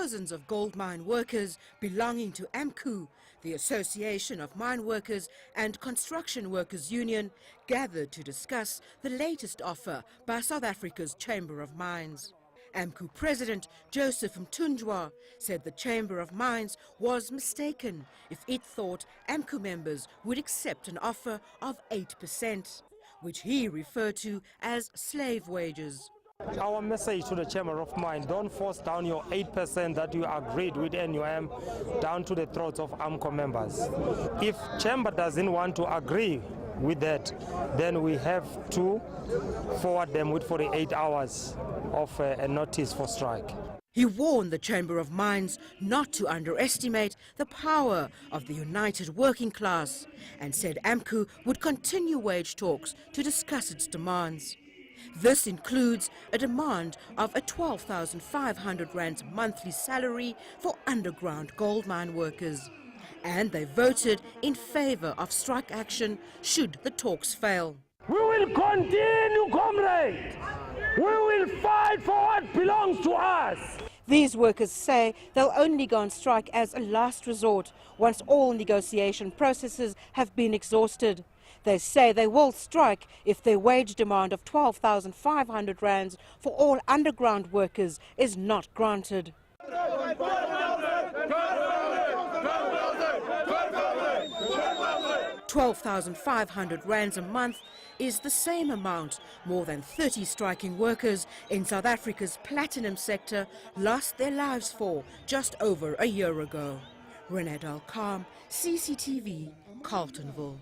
Thousands of gold mine workers belonging to AMCU, the Association of Mine Workers and Construction Workers Union, gathered to discuss the latest offer by South Africa's Chamber of Mines. AMCU President Joseph Mthunjwa said the Chamber of Mines was mistaken if it thought AMCU members would accept an offer of 8%, which he referred to as slave wages. Our message to the Chamber of Mines: don't force down your 8% that you agreed with NUM down to the throats of AMCU members. If Chamber doesn't want to agree with that, then we have to forward them with 48 hours of a notice for strike. He warned the Chamber of Mines not to underestimate the power of the united working class and said AMCU would continue wage talks to discuss its demands. This includes a demand of a 12,500 rand monthly salary for underground gold mine workers. And they voted in favor of strike action should the talks fail. We will continue, comrade. We will fight for what belongs to us. These workers say they'll only go on strike as a last resort once all negotiation processes have been exhausted. They say they will strike if their wage demand of 12,500 rands for all underground workers is not granted. 12,500 rands a month is the same amount more than 30 striking workers in South Africa's platinum sector lost their lives for just over a year ago. Renette Alcom, CCTV, Carltonville.